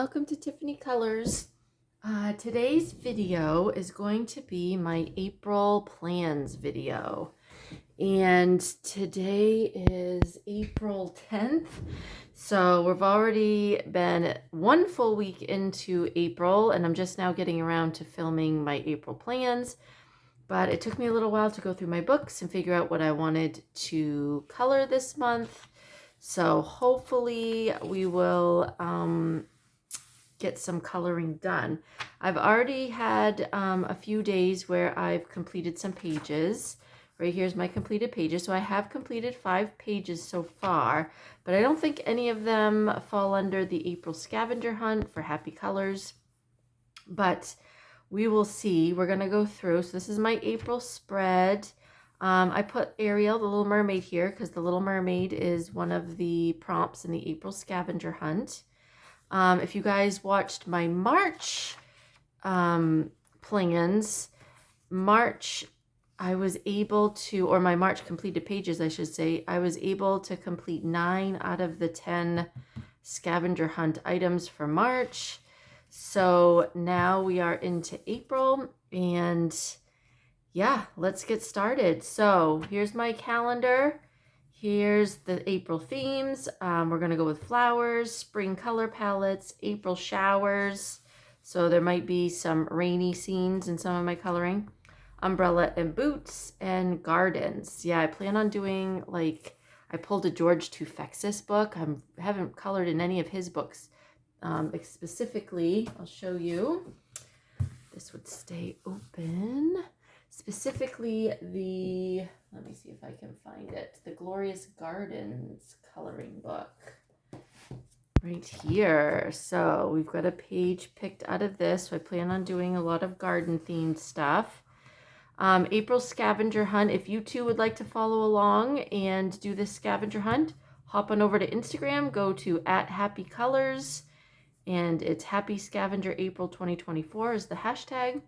welcome to Tiffany Colors. Today's video is going to be my April plans video. And today is April 10th. So we've already been one full week into April, and I'm just now getting around to filming my April plans. But it took me a little while to go through my books and figure out what I wanted to color this month. So hopefully we will get some coloring done. I've already had a few days where I've completed some pages. Right here's my completed pages. So I have completed 5 pages so far, but I don't think any of them fall under the April scavenger hunt for happy colors. But we will see. We're going to go through. So this is my April spread. I put Ariel, the Little Mermaid, here because the Little Mermaid is one of the prompts in the April scavenger hunt. If you guys watched my March plans, March, I was able to, or my March completed pages, I should say, I was able to complete 9 out of the 10 scavenger hunt items for March. So now we are into April, and yeah, let's get started. So here's my calendar. Here's the April themes. We're going to go with flowers, spring color palettes, April showers. So there might be some rainy scenes in some of my coloring. Umbrella and boots, and gardens. Yeah, I plan on doing, like, I pulled a George Tufexis book. I haven't colored in any of his books. Specifically, I'll show you. This would stay open. Specifically the, let me see if I can find it, the Glorious Gardens coloring book right here. So we've got a page picked out of this. So I plan on doing a lot of garden themed stuff. April scavenger hunt. If you too would like to follow along and do this scavenger hunt, hop on over to Instagram, go to @happycolors, and it's Happy Scavenger April 2024 is the hashtag.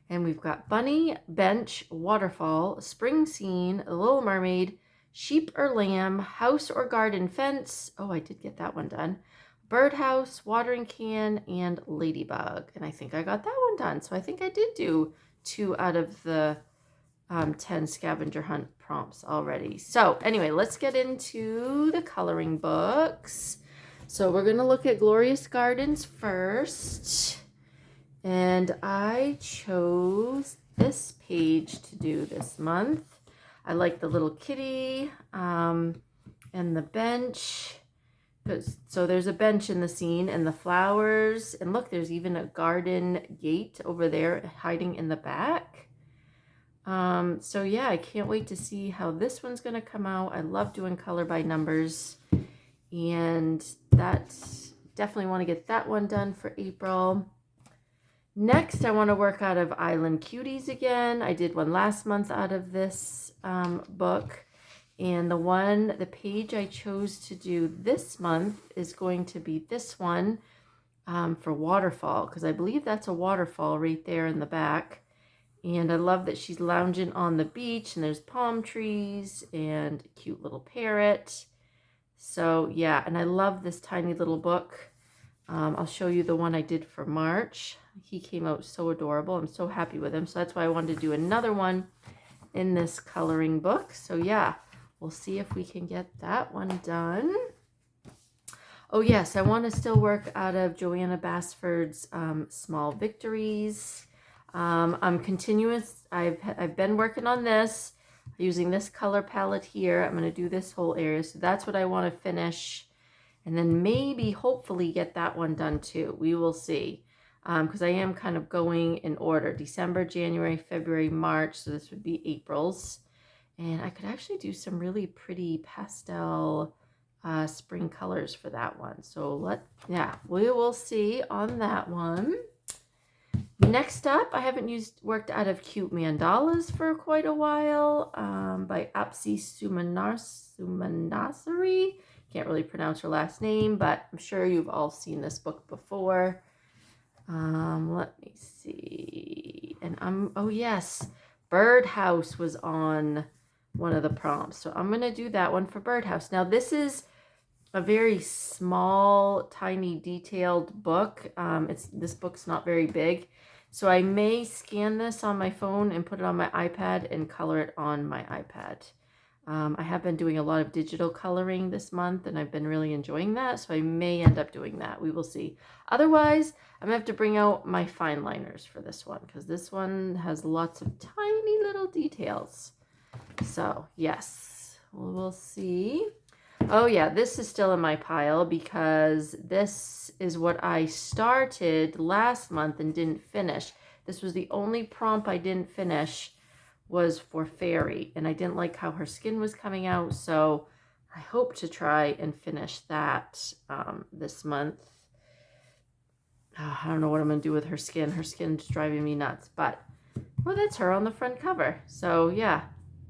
And we've got bunny, bench, waterfall, spring scene, Little Mermaid, sheep or lamb, house or garden fence. Oh, I did get that one done. Birdhouse, watering can, and ladybug. And I think I got that one done. So I think I did do 2 out of the 10 scavenger hunt prompts already. So anyway, let's get into the coloring books. So we're going to look at Glorious Gardens first. And I chose this page to do this month. I like the little kitty and the bench. So there's a bench in the scene and the flowers. And look, there's even a garden gate over there hiding in the back. So yeah, I can't wait to see how this one's going to come out. I love doing color by numbers. And that's definitely want to get that one done for April. Next, I want to work out of Island Cuties again. I did one last month out of this book. And the page I chose to do this month is going to be this one for waterfall, because I believe that's a waterfall right there in the back. And I love that she's lounging on the beach, and there's palm trees and a cute little parrot. So yeah, and I love this tiny little book. I'll show you the one I did for March. He came out so adorable. I'm so happy with him. So that's why I wanted to do another one in this coloring book. So yeah, we'll see if we can get that one done. Oh yes, I want to still work out of Joanna Basford's Small Victories. I'm continuous. I've been working on this using this color palette here. I'm going to do this whole area. So that's what I want to finish. And then maybe, hopefully, get that one done too. We will see. Because I am kind of going in order. December, January, February, March. So this would be April's. And I could actually do some really pretty pastel spring colors for that one. So we will see on that one. Next up, I haven't worked out of Cute Mandalas for quite a while. By Apsi Sumanasari. Can't really pronounce her last name, but I'm sure you've all seen this book before. Let me see. And oh yes, Birdhouse was on one of the prompts. So I'm going to do that one for Birdhouse. Now this is a very small, tiny, detailed book. This book's not very big. So I may scan this on my phone and put it on my iPad and color it on my iPad. I have been doing a lot of digital coloring this month, and I've been really enjoying that, so I may end up doing that. We will see. Otherwise, I'm going to have to bring out my fine liners for this one, because this one has lots of tiny little details. So, yes, we'll see. Oh, yeah, this is still in my pile, because this is what I started last month and didn't finish. This was the only prompt I didn't finish, was for Fairy, and I didn't like how her skin was coming out, so I hope to try and finish that this month. I don't know what I'm going to do with her skin. Her skin's driving me nuts, but, well, that's her on the front cover, so yeah.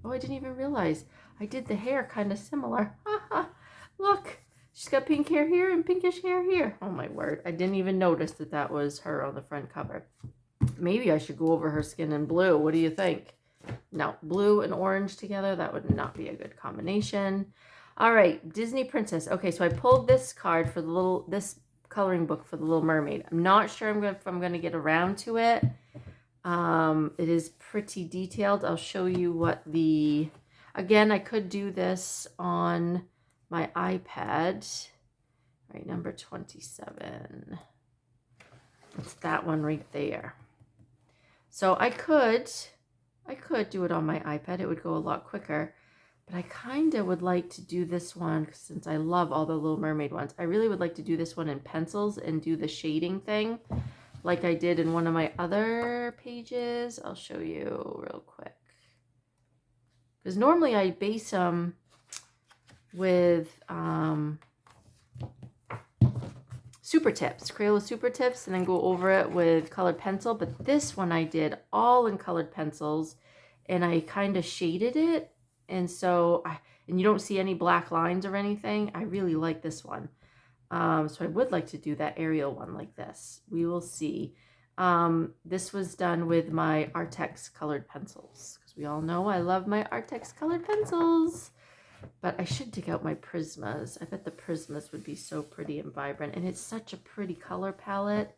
Oh, I didn't even realize I did the hair kind of similar. Look, she's got pink hair here and pinkish hair here. Oh my word, I didn't even notice that that was her on the front cover. Maybe I should go over her skin in blue. What do you think? No, blue and orange together, that would not be a good combination. All right, Disney Princess. Okay, so I pulled this card for this coloring book for the Little Mermaid. I'm not sure if I'm going to get around to it. It is pretty detailed. I'll show you what again, I could do this on my iPad. All right, number 27. It's that one right there. So I could do it on my iPad. It would go a lot quicker, but I kind of would like to do this one, since I love all the Little Mermaid ones. I really would like to do this one in pencils and do the shading thing like I did in one of my other pages. I'll show you real quick. Because normally I base them with super tips, Crayola super tips, and then go over it with colored pencil. But this one I did all in colored pencils, and I kind of shaded it. And so, and you don't see any black lines or anything. I really like this one. So I would like to do that Ariel one like this. We will see. This was done with my Artex colored pencils, because we all know I love my Artex colored pencils. But I should dig out my Prismas. I bet the Prismas would be so pretty and vibrant. And it's such a pretty color palette.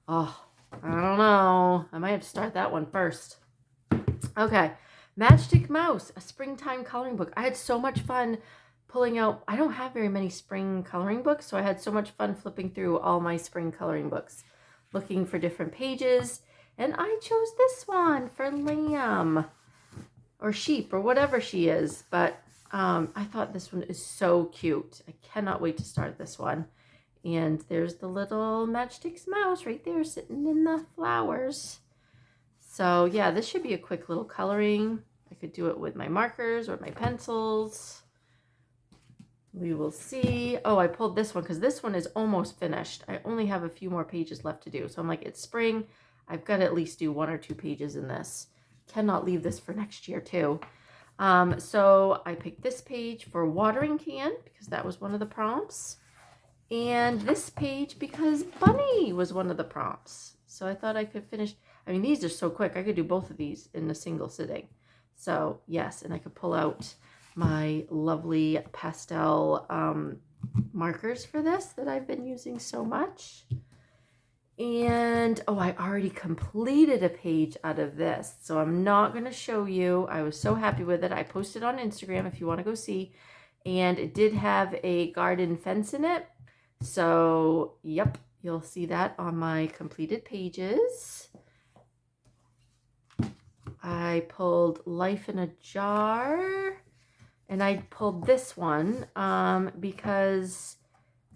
Oh, I don't know. I might have to start that one first. Okay. Matchstick Mouse, a springtime coloring book. I had so much fun pulling out. I don't have very many spring coloring books, so I had so much fun flipping through all my spring coloring books, looking for different pages. And I chose this one for Lamb or Sheep or whatever she is. But I thought this one is so cute. I cannot wait to start this one. And there's the little Matchstick Mouse right there sitting in the flowers. So yeah, this should be a quick little coloring. I could do it with my markers or my pencils. We will see. Oh, I pulled this one because this one is almost finished. I only have a few more pages left to do. So I'm like, it's spring. I've got to at least do 1 or 2 pages in this. Cannot leave this for next year too. So I picked this page for watering can because that was one of the prompts. And this page because bunny was one of the prompts. So I thought I could finish. I mean, these are so quick. I could do both of these in a single sitting. So yes, and I could pull out my lovely pastel markers for this that I've been using so much. And oh, I already completed a page out of this, so I'm not going to show you. I was so happy with it. I posted on Instagram if you want to go see, and it did have a garden fence in it. So yep, you'll see that on my completed pages. I pulled Life in a Jar, and I pulled this one because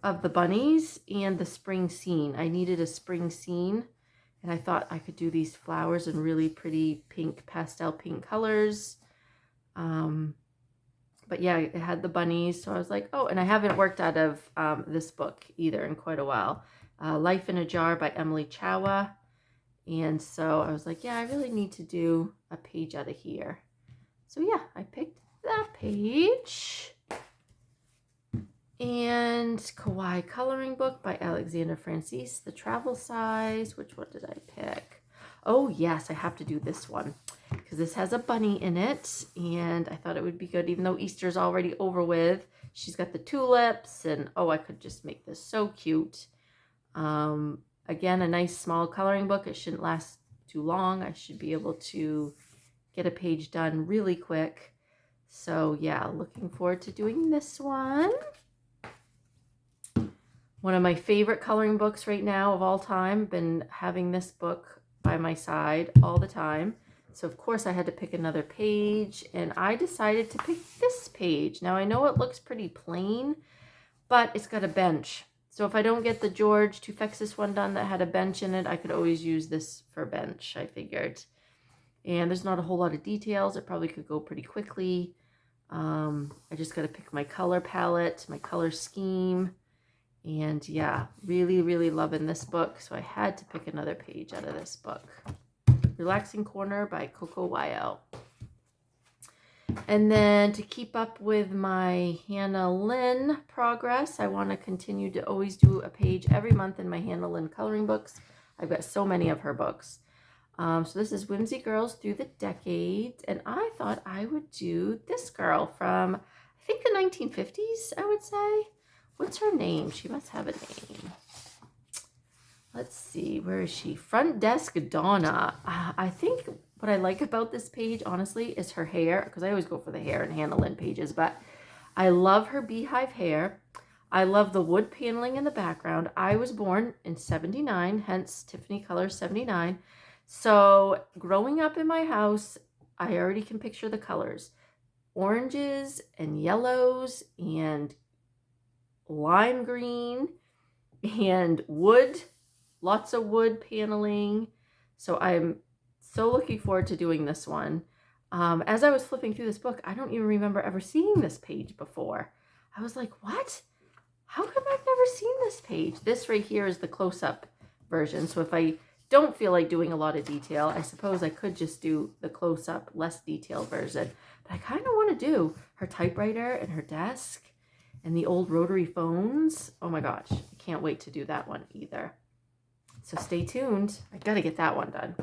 of the bunnies and the spring scene. I needed a spring scene, and I thought I could do these flowers in really pretty pink, pastel pink colors. But yeah, it had the bunnies, so I was like, oh, and I haven't worked out of this book either in quite a while. Life in a Jar by Emily Chawa. And so I was like, yeah, I really need to do a page out of here. So yeah, I picked that page. And Kawaii Coloring Book by Alexander Francis, the travel size. Which one did I pick? Oh yes, I have to do this one because this has a bunny in it, and I thought it would be good, even though Easter's already over with, She's got the tulips, and oh, I could just make this so cute. Again, a nice small coloring book. It shouldn't last too long. I should be able to get a page done really quick. So yeah, looking forward to doing this one. One of my favorite coloring books right now of all time. Been having this book by my side all the time. So of course I had to pick another page, and I decided to pick this page. Now I know it looks pretty plain, but it's got a bench. So if I don't get the George Tufexis one done that had a bench in it, I could always use this for bench, I figured. And there's not a whole lot of details. It probably could go pretty quickly. I just got to pick my color palette, my color scheme. And yeah, really, really loving this book. So I had to pick another page out of this book. Relaxing Corner by Coco Wyo. And then to keep up with my Hannah Lynn progress, I want to continue to always do a page every month in my Hannah Lynn coloring books. I've got so many of her books. So this is Whimsy Girls Through the Decades, and I thought I would do this girl from, I think, the 1950s, I would say. What's her name? She must have a name. Let's see, where is she? Front Desk Donna. I think what I like about this page, honestly, is her hair, because I always go for the hair in Hannah Lynn pages, but I love her beehive hair. I love the wood paneling in the background. I was born in 79, hence Tiffany Colors 79. So growing up in my house, I already can picture the colors. Oranges and yellows and lime green and wood. Lots of wood paneling. So I'm so looking forward to doing this one. As I was flipping through this book, I don't even remember ever seeing this page before. I was like, what? How come I've never seen this page? This right here is the close-up version. So if I don't feel like doing a lot of detail, I suppose I could just do the close-up, less detailed version. But I kind of want to do her typewriter and her desk and the old rotary phones. Oh my gosh, I can't wait to do that one either. So stay tuned. I gotta get that one done.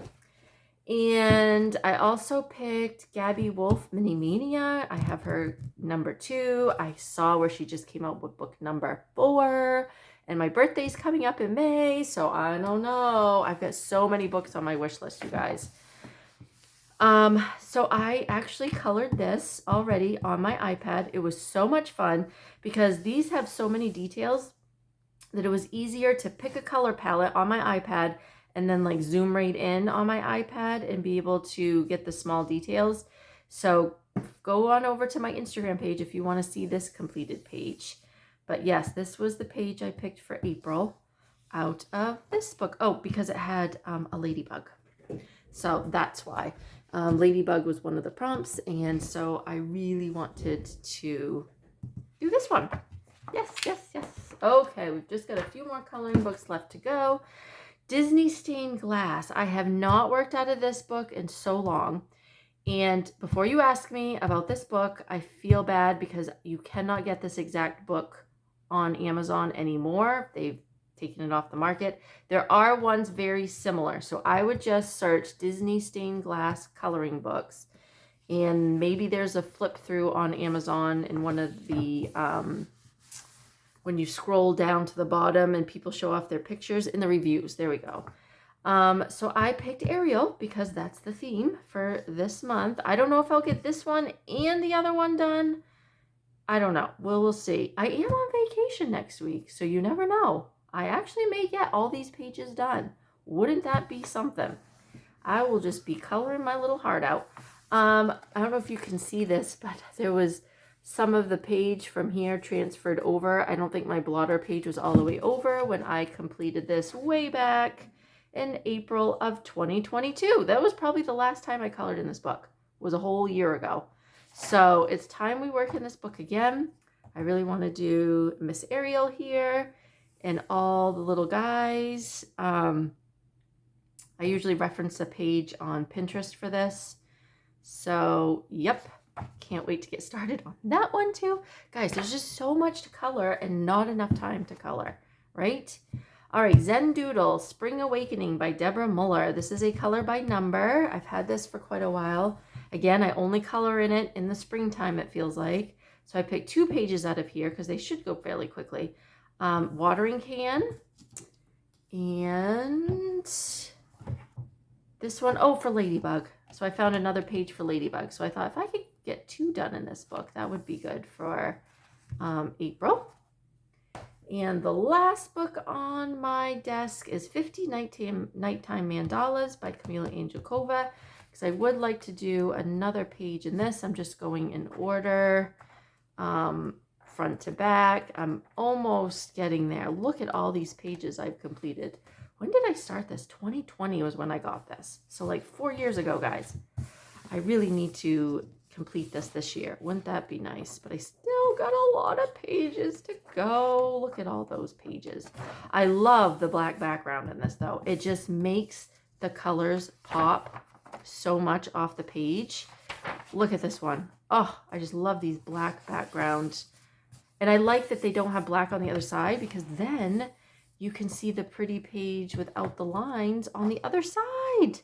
And I also picked Gabby Wolf Mini Mania. I have her number 2. I saw where she just came out with book number 4. And my birthday's coming up in May, so I don't know. I've got so many books on my wish list, you guys. So I actually colored this already on my iPad. It was so much fun because these have so many details that it was easier to pick a color palette on my iPad and then like zoom right in on my iPad and be able to get the small details. So go on over to my Instagram page if you want to see this completed page. But yes, this was the page I picked for April out of this book. Oh, because it had a ladybug. So that's why. Ladybug was one of the prompts, and so I really wanted to do this one. Yes, yes, yes. Okay, we've just got a few more coloring books left to go. Disney Stained Glass. I have not worked out of this book in so long. And before you ask me about this book, I feel bad because you cannot get this exact book on Amazon anymore. They've taken it off the market. There are ones very similar. So I would just search Disney Stained Glass coloring books. And maybe there's a flip through on Amazon in one of the, when you scroll down to the bottom and people show off their pictures in the reviews. There we go. So I picked Ariel because that's the theme for this month. I don't know if I'll get this one and the other one done. I don't know. We'll see. I am on vacation next week, so you never know. I actually may get all these pages done. Wouldn't that be something? I will just be coloring my little heart out. I don't know if you can see this, but there was some of the page from here transferred over. I don't think my blotter page was all the way over when I completed this way back in April of 2022. That was probably the last time I colored in this book. It was a whole year ago. So it's time we work in this book again. I really want to do Miss Ariel here and all the little guys. I usually reference a page on Pinterest for this. So, yep. Can't wait to get started on that one too. Guys, there's just so much to color and not enough time to color, right? All right, Zen Doodle, Spring Awakening by Deborah Muller. This is a color by number. I've had this for quite a while. Again, I only color in it in the springtime, it feels like. So I picked 2 pages out of here because they should go fairly quickly. Watering can. And this one, oh, for Ladybug. So I found another page for Ladybug. So I thought if I could get 2 done in this book, that would be good for April. And the last book on my desk is 50 Nighttime Mandalas by Camila Angelkova, because I would like to do another page in this. I'm just going in order, front to back. I'm almost getting there. Look at all these pages I've completed. When did I start this? 2020 was when I got this. So like 4 years ago, guys. I really need to complete this year. Wouldn't that be nice? But I still got a lot of pages to go. Look at all those pages. I love the black background in this though. It just makes the colors pop so much off the page. Look at this one. Oh, I just love these black backgrounds. And I like that they don't have black on the other side, because then you can see the pretty page without the lines on the other side,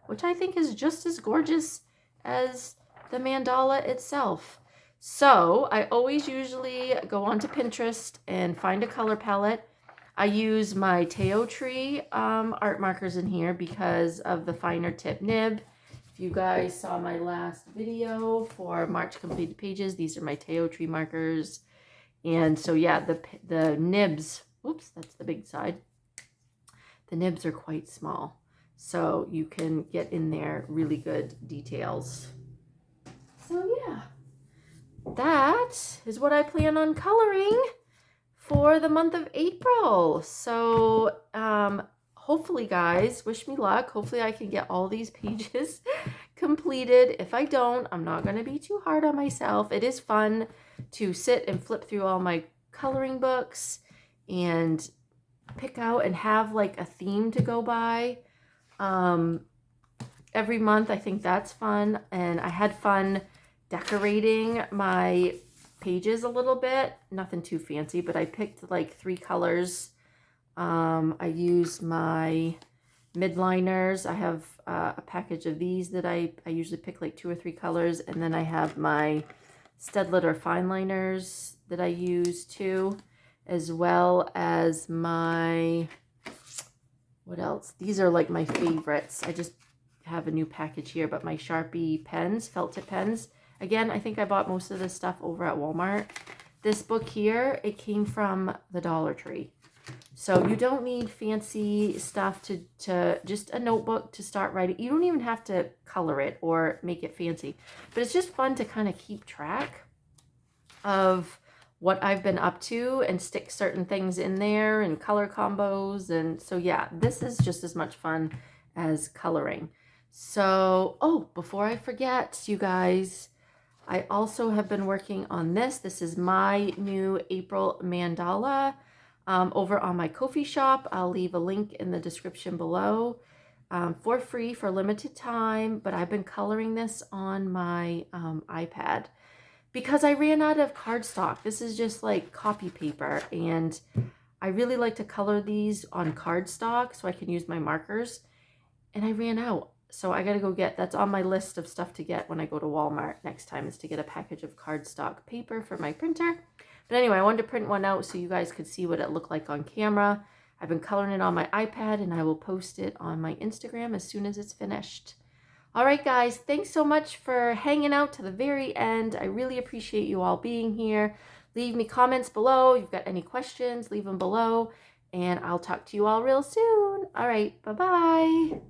which I think is just as gorgeous as the mandala itself. So I always usually go onto Pinterest and find a color palette. I use my Teo Tree art markers in here because of the finer tip nib. If you guys saw my last video for March completed pages, these are my Teo Tree markers. And so yeah, the nibs, oops, that's the big side. The nibs are quite small, so you can get in there really good details. So yeah, that is what I plan on coloring for the month of April. So hopefully, guys, wish me luck. Hopefully I can get all these pages completed. If I don't, I'm not going to be too hard on myself. It is fun to sit and flip through all my coloring books and pick out and have like a theme to go by every month. I think that's fun, and I had fun decorating my pages a little bit. Nothing too fancy, but I picked like 3 colors. I use my midliners. I have a package of these that I usually pick like 2 or 3 colors, and then I have my Stedlet or fine liners that I use too, as well as my, what else? These are like my favorites. I just have a new package here, but my Sharpie pens, felt tip pens. Again, I think I bought most of this stuff over at Walmart. This book here, it came from the Dollar Tree. So you don't need fancy stuff to just a notebook to start writing. You don't even have to color it or make it fancy. But it's just fun to kind of keep track of what I've been up to and stick certain things in there and color combos. And so yeah, this is just as much fun as coloring. So, oh, before I forget, you guys, I also have been working on this. This is my new April mandala over on my Ko-fi shop. I'll leave a link in the description below for free for limited time. But I've been coloring this on my iPad because I ran out of cardstock. This is just like copy paper, and I really like to color these on cardstock so I can use my markers, and I ran out. So I gotta go get, that's on my list of stuff to get when I go to Walmart next time, is to get a package of cardstock paper for my printer. But anyway, I wanted to print one out so you guys could see what it looked like on camera. I've been coloring it on my iPad, and I will post it on my Instagram as soon as it's finished. All right, guys, thanks so much for hanging out to the very end. I really appreciate you all being here. Leave me comments below. If you've got any questions, leave them below, and I'll talk to you all real soon. All right, bye-bye.